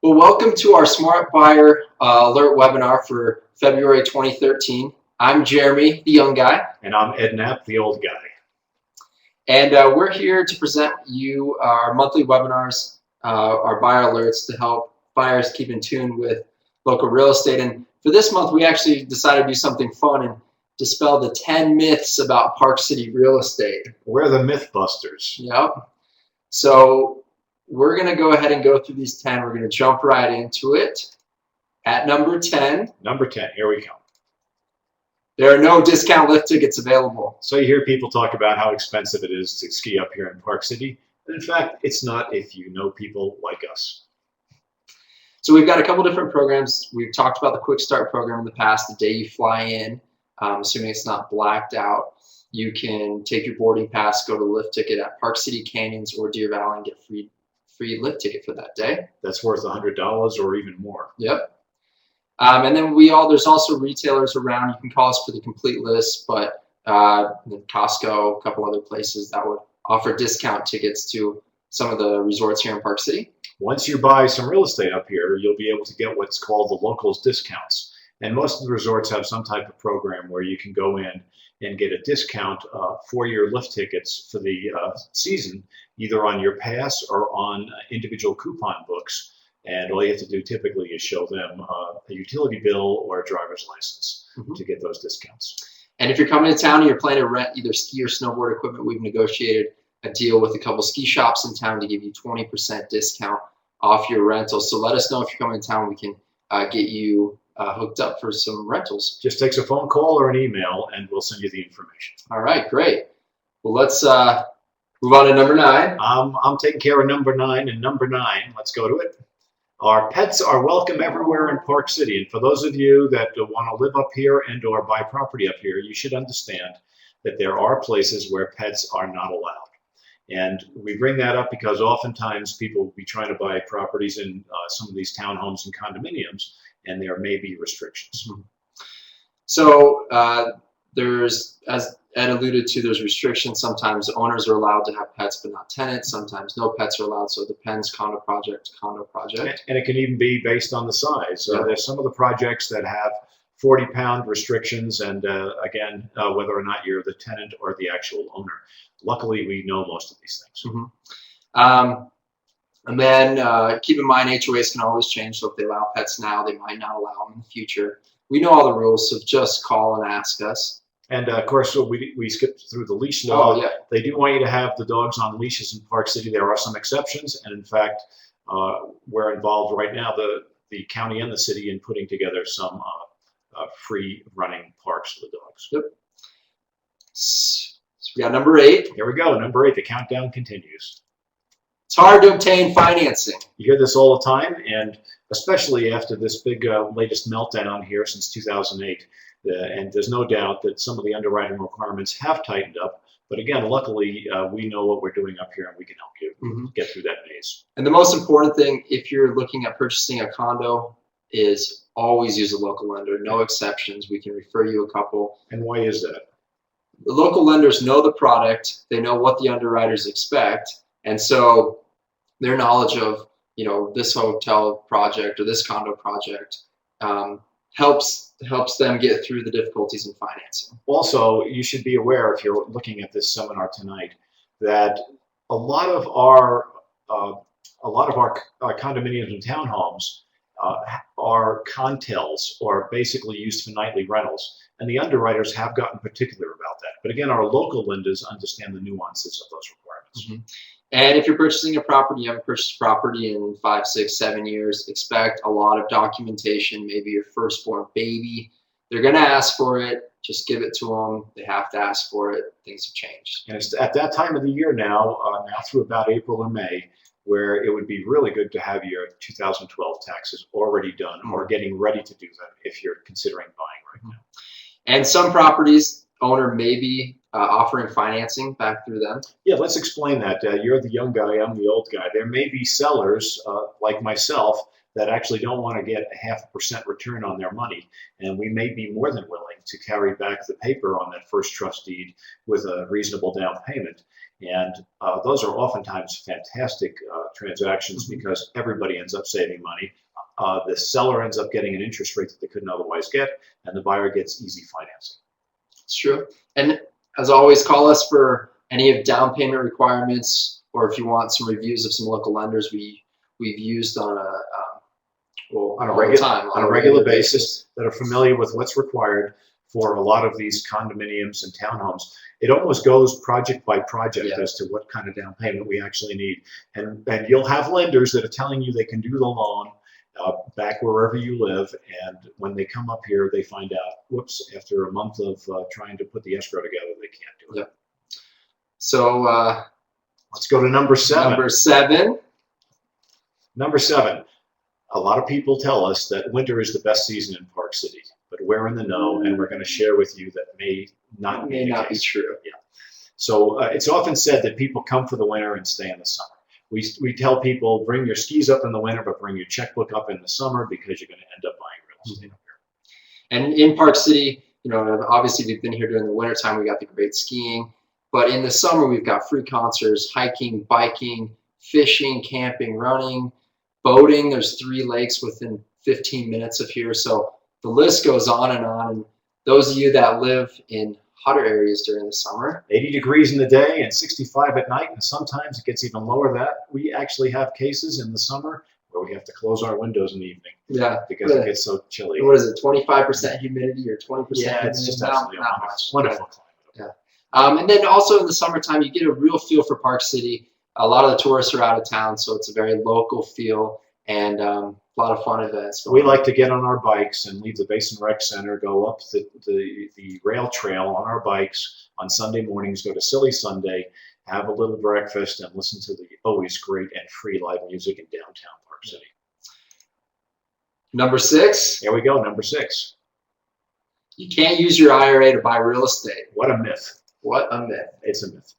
Well, welcome to our Smart Buyer Alert webinar for February 2013. I'm Jeremy, the young guy. And I'm Ed Knapp, the old guy. And we're here to present you our monthly webinars, our buyer alerts to help buyers keep in tune with local real estate. And for this month, we actually decided to do something fun and dispel the 10 myths about Park City real estate. We're the Mythbusters. Yep. So we're going to go ahead and go through these 10. We're going to jump right into it. At number 10. Number 10, here we come. There are no discount lift tickets available. So you hear people talk about how expensive it is to ski up here in Park City. But in fact, it's not if you know people like us. So we've got a couple different programs. We've talked about the Quick Start program in the past. The day you fly in, assuming it's not blacked out, you can take your boarding pass, go to the lift ticket at Park City, Canyons, or Deer Valley and get free lift ticket for that day. That's worth $100 or even more. Yep. And then there's also retailers around. You can call us for the complete list, but Costco, a couple other places that would offer discount tickets to some of the resorts here in Park City. Once you buy some real estate up here, you'll be able to get what's called the locals discounts. And most of the resorts have some type of program where you can go in and get a discount for your lift tickets for the season, either on your pass or on individual coupon books. And all you have to do typically is show them a utility bill or a driver's license to get those discounts. And if you're coming to town and you're planning to rent either ski or snowboard equipment, we've negotiated a deal with a couple ski shops in town to give you 20% discount off your rentals. So let us know if you're coming to town. We can get you hooked up for some rentals. Just takes a phone call or an email and we'll send you the information. All right, great. Well, let's move on to number 9. I'm taking care of number 9, and number 9, let's go to it. Our pets are welcome everywhere in Park City. And for those of you that want to live up here and or buy property up here, you should understand that there are places where pets are not allowed. And we bring that up because oftentimes people will be trying to buy properties in some of these townhomes and condominiums, and there may be restrictions. So there's, as Ed alluded to, there's restrictions. Sometimes owners are allowed to have pets but not tenants. Sometimes no pets are allowed, so it depends condo project to condo project. And it can even be based on the size. There's some of the projects that have 40-pound restrictions, and again, whether or not you're the tenant or the actual owner. Luckily, we know most of these things. And then keep in mind, HOAs can always change, so if they allow pets now, they might not allow them in the future. We know all the rules, so just call and ask us. And of course, we skipped through the leash law. Oh, yeah. They do want you to have the dogs on leashes in Park City. There are some exceptions, and in fact, we're involved right now, the county and the city, in putting together some free running parks for the dogs. Yep. So we got number 8. Here we go, number 8. The countdown continues. It's hard to obtain financing. You hear this all the time, and especially after this big latest meltdown here since 2008. And there's no doubt that some of the underwriting requirements have tightened up. But again, luckily, we know what we're doing up here, and we can help you get through that maze. And the most important thing, if you're looking at purchasing a condo, is always use a local lender. No exceptions. We can refer you a couple. And why is that? The local lenders know the product. They know what the underwriters expect. And so their knowledge of, this hotel project or this condo project helps them get through the difficulties in financing. Also, you should be aware, if you're looking at this seminar tonight, that a lot of our condominiums and townhomes are contels, or basically used for nightly rentals, and the underwriters have gotten particular about that. But again, our local lenders understand the nuances of those requirements. And if you're purchasing a property, you haven't purchased property in 5, 6, 7 years, expect a lot of documentation, maybe your firstborn baby. They're going to ask for it. Just give it to them. They have to ask for it. Things have changed. And it's at that time of the year now through about April or May, where it would be really good to have your 2012 taxes already done or getting ready to do them if you're considering buying right now. And some properties, owner may be offering financing back through them. Yeah, let's explain that. You're the young guy, I'm the old guy. There may be sellers like myself that actually don't want to get a 0.5% return on their money, and we may be more than willing to carry back the paper on that first trust deed with a reasonable down payment. And those are oftentimes fantastic transactions because everybody ends up saving money. The seller ends up getting an interest rate that they couldn't otherwise get, and the buyer gets easy financing. It's true. And as always, call us for any of down payment requirements, or if you want some reviews of some local lenders we've used on a regular basis that are familiar with what's required for a lot of these condominiums and townhomes. It almost goes project by project as to what kind of down payment we actually need. And you'll have lenders that are telling you they can do the loan back wherever you live, and when they come up here, they find out, whoops, after a month of trying to put the escrow together, they can't do it. Yep. So let's go to number 7. Number 7. A lot of people tell us that winter is the best season in Park City, but we're in the know, and we're going to share with you that may not be true. Yeah. So it's often said that people come for the winter and stay in the summer. We tell people, bring your skis up in the winter, but bring your checkbook up in the summer because you're going to end up buying real estate up here. And in Park City, obviously we've been here during the winter time. We got the great skiing, but in the summer we've got free concerts, hiking, biking, fishing, camping, running, boating. There's 3 lakes within 15 minutes of here, so the list goes on. And those of you that live in hotter areas during the summer, 80 degrees in the day and 65 at night, and sometimes it gets even lower than that. We actually have cases in the summer where we have to close our windows in the evening. Yeah, because it gets so chilly. What is it, 25% humidity or 20%? Yeah, it's just absolutely wonderful climate. Yeah. And then also in the summertime, you get a real feel for Park City. A lot of the tourists are out of town, so it's a very local feel, and a lot of fun events. We like to get on our bikes and leave the Basin Rec Center, go up the rail trail on our bikes on Sunday mornings, go to Silly Sunday, have a little breakfast, and listen to the always great and free live music in downtown Park City. Number 6. There we go, number 6. You can't use your IRA to buy real estate. What a myth. What a myth. It's a myth.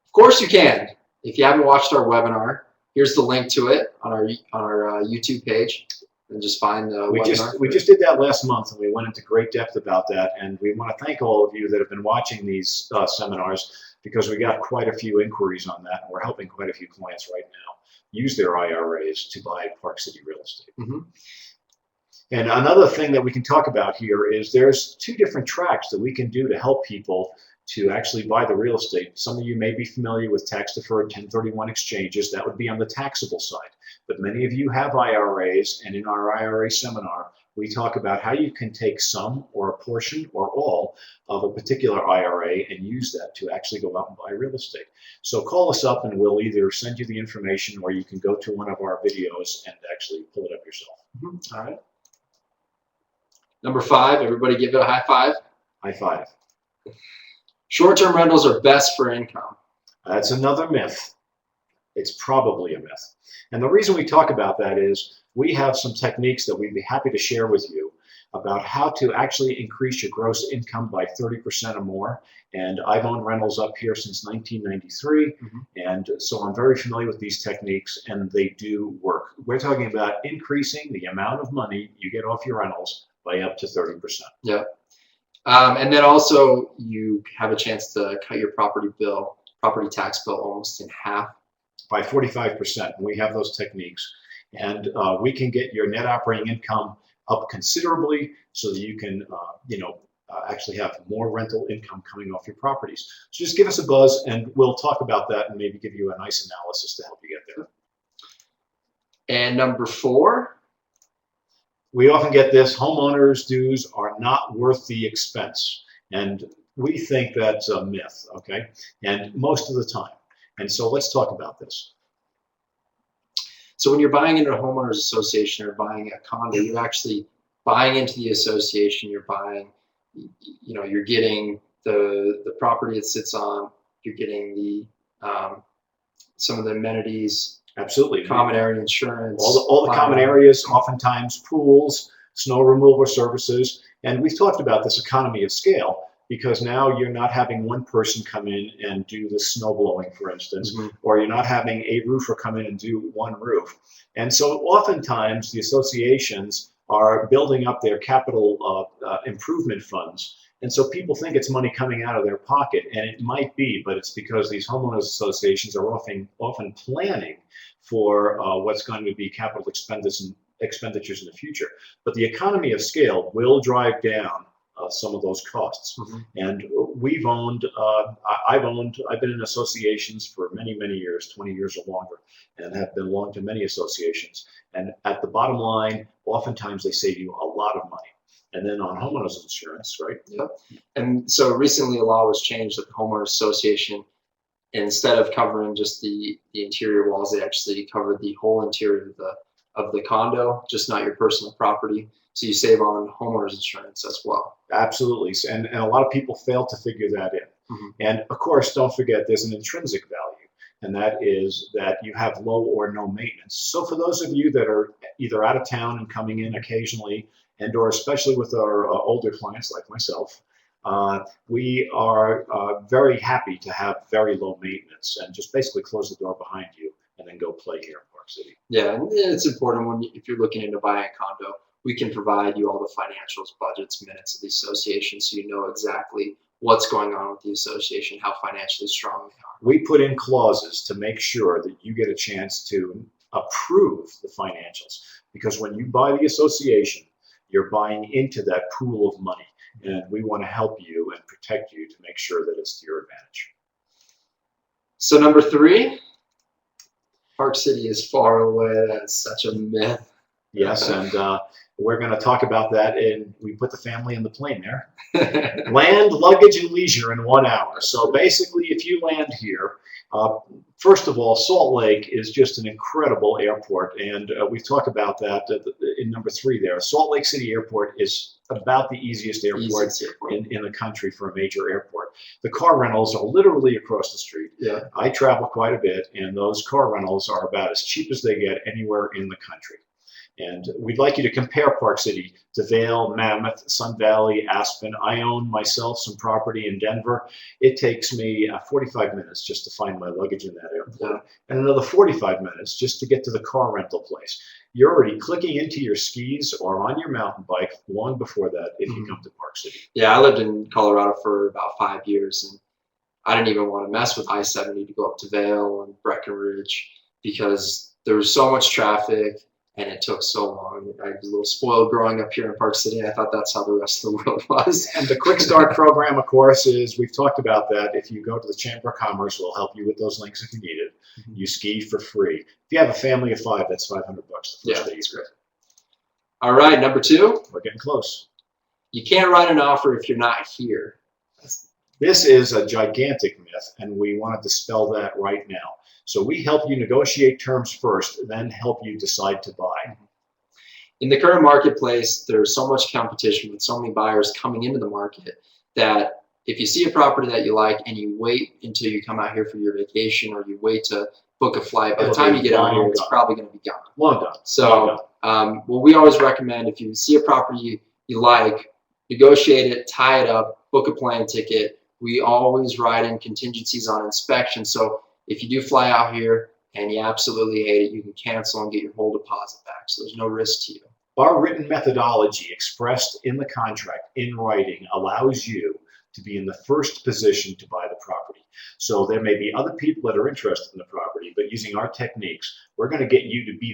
Of course you can. If you haven't watched our webinar, here's the link to it on our YouTube page, and just find the webinar. We just did that last month, and we went into great depth about that. And we want to thank all of you that have been watching these seminars, because we got quite a few inquiries on that, and we're helping quite a few clients right now use their IRAs to buy Park City real estate. Mm-hmm. And another thing that we can talk about here is there's 2 different tracks that we can do to help people to actually buy the real estate. Some of you may be familiar with tax-deferred 1031 exchanges. That would be on the taxable side. But many of you have IRAs, and in our IRA seminar, we talk about how you can take some or a portion or all of a particular IRA and use that to actually go out and buy real estate. So call us up and we'll either send you the information, or you can go to one of our videos and actually pull it up yourself. Mm-hmm. All right. Number 5, everybody give it a high five. High five. Short-term rentals are best for income. That's another myth. It's probably a myth. And the reason we talk about that is we have some techniques that we'd be happy to share with you about how to actually increase your gross income by 30% or more. And I've owned rentals up here since 1993. And so I'm very familiar with these techniques, and they do work. We're talking about increasing the amount of money you get off your rentals by up to 30%. Yeah. And then also you have a chance to cut your property tax bill almost in half. By 45%. And we have those techniques. And we can get your net operating income up considerably so that you can, actually have more rental income coming off your properties. So just give us a buzz, and we'll talk about that and maybe give you a nice analysis to help you get there. And number 4. We often get this: homeowners' dues are not worth the expense. And we think that's a myth, okay? And most of the time. And so let's talk about this. So when you're buying into a homeowners association or buying a condo, you're actually buying into the association. You're buying, you're getting the property it sits on. You're getting the some of the amenities. Absolutely. Common area insurance. All the common areas, oftentimes pools, snow removal services. And we've talked about this economy of scale, because now you're not having one person come in and do the snow blowing, for instance, or you're not having a roofer come in and do one roof. And so oftentimes the associations are building up their capital improvement funds, And so people think it's money coming out of their pocket, and it might be, but it's because these homeowners associations are often planning for what's going to be capital expenditures in the future. But the economy of scale will drive down some of those costs. And I've been in associations for many, many years, 20 years or longer, and have belonged to many associations. And at the bottom line, oftentimes they save you a lot of money. And then on homeowners insurance, right? Yep. And so recently a law was changed that the homeowners association, instead of covering just the interior walls, they actually covered the whole interior of the condo, just not your personal property. So you save on homeowners insurance as well. Absolutely. And a lot of people fail to figure that in. And of course, don't forget there's an intrinsic value, and that is that you have low or no maintenance. So for those of you that are either out of town and coming in occasionally, and or especially with our older clients like myself, we are very happy to have very low maintenance and just basically close the door behind you and then go play here in Park City. Yeah, and it's important if you're looking into buying a condo, we can provide you all the financials, budgets, minutes of the association, so you know exactly what's going on with the association, how financially strong they are. We put in clauses to make sure that you get a chance to approve the financials, because when you buy the association, you're buying into that pool of money, and we want to help you and protect you to make sure that it's to your advantage. So number 3, Park City is far away. That's such a myth. Yes, and we're going to talk about that, and we put the family in the plane there. Land, luggage, and leisure in 1 hour. So basically, if you land here, first of all, Salt Lake is just an incredible airport, and we've talked about that in number 3 there. Salt Lake City Airport is about the easiest airport in the country for a major airport. The car rentals are literally across the street. Yeah. I travel quite a bit, and those car rentals are about as cheap as they get anywhere in the country. And we'd like you to compare Park City to Vail, Mammoth, Sun Valley, Aspen. I own myself some property in Denver. It takes me 45 minutes just to find my luggage in that airport, and another 45 minutes just to get to the car rental place. You're already clicking into your skis or on your mountain bike long before that if you come to Park City. Yeah, I lived in Colorado for about 5 years, and I didn't even want to mess with I-70 to go up to Vail and Breckenridge because there was so much traffic. And it took so long. I was a little spoiled growing up here in Park City. I thought that's how the rest of the world was. And the Quick Start program, of course, is, we've talked about that. If you go to the Chamber of Commerce, we'll help you with those links if you need it. You ski for free. If you have a family of 5, that's $500 the first day. That's great. All right, number 2. We're getting close. You can't write an offer if you're not here. This is a gigantic myth, and we want to dispel that right now. So we help you negotiate terms first, then help you decide to buy. In the current marketplace, there's so much competition with so many buyers coming into the market that if you see a property that you like and you wait until you come out here for your vacation, or you wait to book a flight, by the time you get out here, it's probably going to be gone. Long done. So what we always recommend, if you see a property you like, negotiate it, tie it up, book a plane ticket. We always write in contingencies on inspection. So if you do fly out here and you absolutely hate it, you can cancel and get your whole deposit back. So there's no risk to you. Our written methodology expressed in the contract in writing allows you to be in the first position to buy the property. So there may be other people that are interested in the property, but using our techniques, we're going to get you to be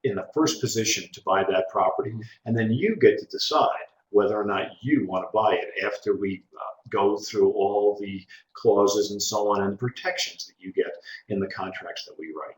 in the first position to buy that property. And then you get to decide whether or not you want to buy it after we go through all the clauses and so on and the protections that you get in the contracts that we write.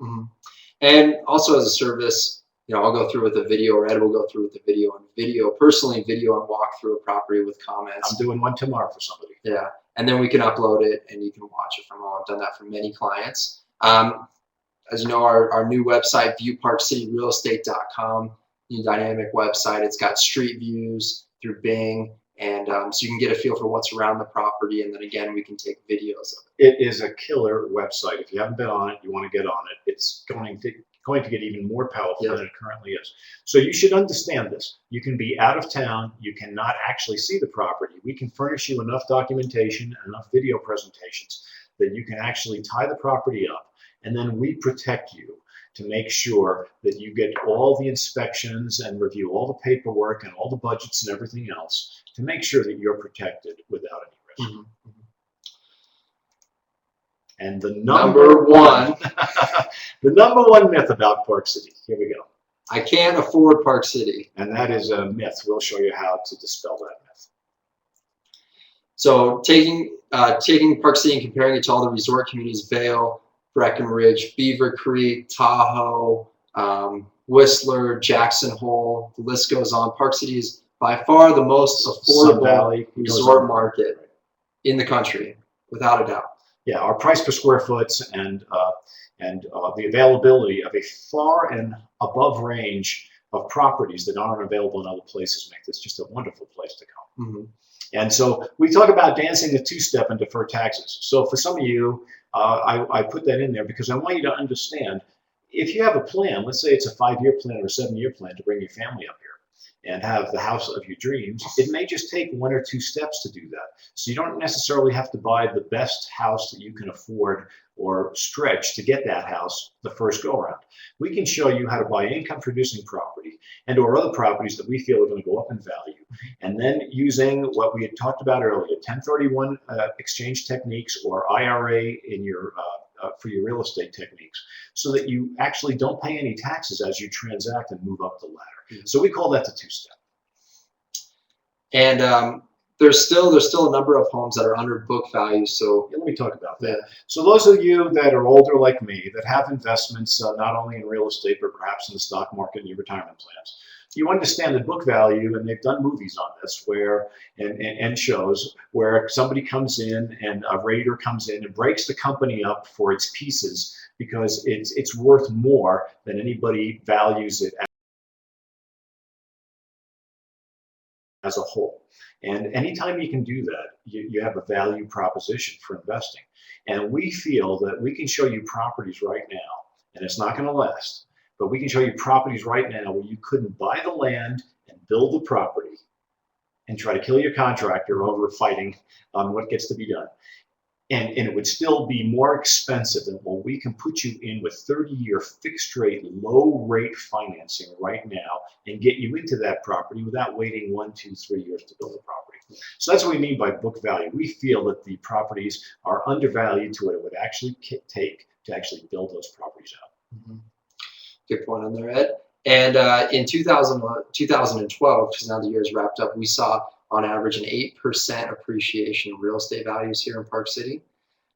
And also as a service, I'll go through with a video, or Ed will go through with a video, personally video and walk through a property with comments. I'm doing one tomorrow for somebody. Yeah, and then we can upload it and you can watch it from home. I've done that for many clients. As you know, our new website, BuyParkCityRealEstate.com, new dynamic website. It's got street views through Bing, and so you can get a feel for what's around the property, and then again we can take videos of it. It is a killer website. If you haven't been on it, you want to get on it. It's going to get even more powerful than it currently is. So you should understand this. You can be out of town, you cannot actually see the property. We can furnish you enough documentation, enough video presentations that you can actually tie the property up, and then we protect you to make sure that you get all the inspections and review all the paperwork and all the budgets and everything else to make sure that you're protected without any risk. Mm-hmm. And the number one, the number one myth about Park City. Here we go. I can't afford Park City. And that is a myth. We'll show you how to dispel that myth. So taking Park City and comparing it to all the resort communities, Vail, Breckenridge, Beaver Creek, Tahoe, Whistler, Jackson Hole, the list goes on. Park City is by far the most affordable resort market in the country, without a doubt. Yeah, our price per square foot and the availability of a far and above range of properties that aren't available in other places make this just a wonderful place to come. Mm-hmm. And so we talk about dancing the two-step and defer taxes. So for some of you, I put that in there because I want you to understand, if you have a plan, let's say it's a 5-year plan or a 7-year plan to bring your family up here and have the house of your dreams, it may just take 1 or 2 steps to do that. So you don't necessarily have to buy the best house that you can afford or stretch to get that house the first go around. We can show you how to buy income producing property and or other properties that we feel are going to go up in value. And then using what we had talked about earlier, 1031 exchange techniques or IRA in your for your real estate techniques, so that you actually don't pay any taxes as you transact and move up the ladder. Mm-hmm. So we call that the two-step. And there's still a number of homes that are under book value. So yeah, let me talk about that. Yeah. So those of you that are older like me, that have investments not only in real estate but perhaps in the stock market and your retirement plans, you understand the book value, and they've done movies on this where and shows where somebody comes in and a raider comes in and breaks the company up for its pieces because it's worth more than anybody values it as a whole. And anytime you can do that, you have a value proposition for investing. And we feel that we can show you properties right now, and it's not going to last, but we can show you properties right now where you couldn't buy the land and build the property and try to kill your contractor over fighting on what gets to be done. And it would still be more expensive than what we can put you in with 30-year fixed rate, low rate financing right now and get you into that property without waiting 1, 2, 3 years to build the property. So that's what we mean by book value. We feel that the properties are undervalued to what it would actually take to actually build those properties out. Mm-hmm. Good point on there, Ed. And in 2012, because now the year's wrapped up, we saw on average an 8% appreciation of real estate values here in Park City.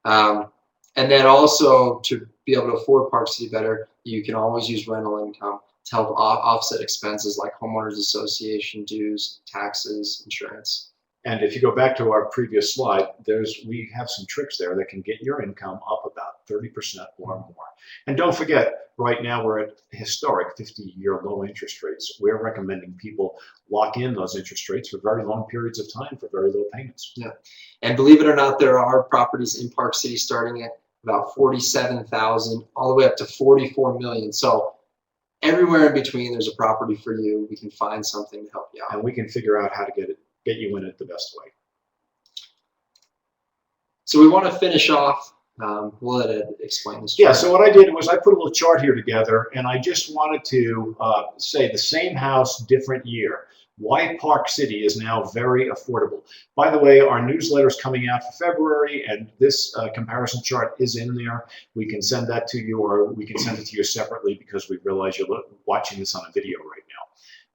And then also to be able to afford Park City better, you can always use rental income to help offset expenses like homeowners association dues, taxes, insurance. And if you go back to our previous slide, we have some tricks there that can get your income up about 30% or more. And don't forget, right now we're at historic 50-year low interest rates. We're recommending people lock in those interest rates for very long periods of time for very low payments. Yeah, and believe it or not, there are properties in Park City starting at about $47,000 all the way up to $44 million. So everywhere in between, there's a property for you. We can find something to help you out. And we can figure out how to get you in it the best way. So we want to finish off. We'll let Ed explain this. Yeah, so what I did was I put a little chart here together, and I just wanted to say the same house, different year. Why Park City is now very affordable. By the way, our newsletter is coming out for February, and this comparison chart is in there. We can send that to you, or we can send it to you separately because we realize you're watching this on a video right now.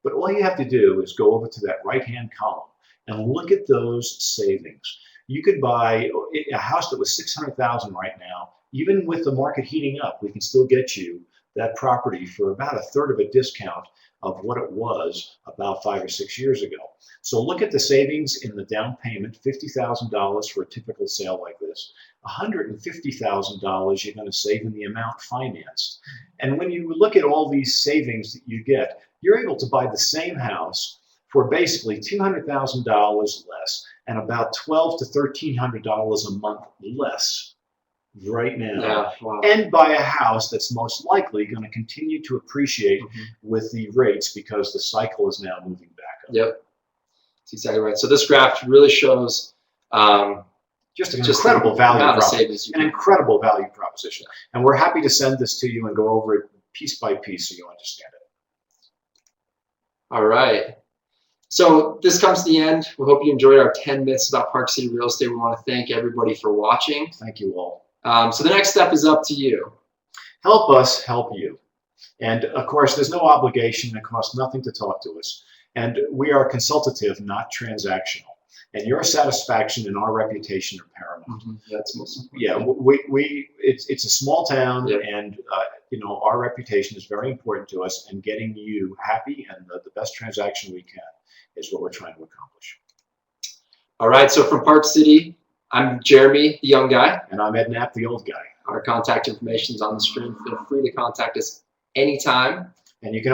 But all you have to do is go over to that right-hand column and look at those savings. You could buy a house that was $600,000 right now. Even with the market heating up, we can still get you that property for about a third of a discount of what it was about 5 or 6 years ago. So look at the savings in the down payment, $50,000 for a typical sale like this. $150,000 you're going to save in the amount financed. And when you look at all these savings that you get, you're able to buy the same house for basically $200,000 less and about $1,200 to $1,300 a month less right now. Yeah, wow. And buy a house that's most likely going to continue to appreciate with the rates because the cycle is now moving back up. Yep, that's exactly right. So this graph really shows just an incredible value proposition. An incredible value proposition. And we're happy to send this to you and go over it piece by piece so you understand it. All right. So this comes to the end. We hope you enjoyed our 10 myths about Park City real estate. We want to thank everybody for watching. Thank you all. So the next step is up to you. Help us help you. And of course, there's no obligation. It costs nothing to talk to us. And we are consultative, not transactional. And your satisfaction and our reputation are paramount. That's most important. Yeah, it's a small town, Yep. and you know, our reputation is very important to us. And getting you happy and the best transaction we can is what we're trying to accomplish. All right. So from Park City, I'm Jeremy, the young guy. And I'm Ed Knapp, the old guy. Our contact information is on the screen. Feel free to contact us anytime. And you can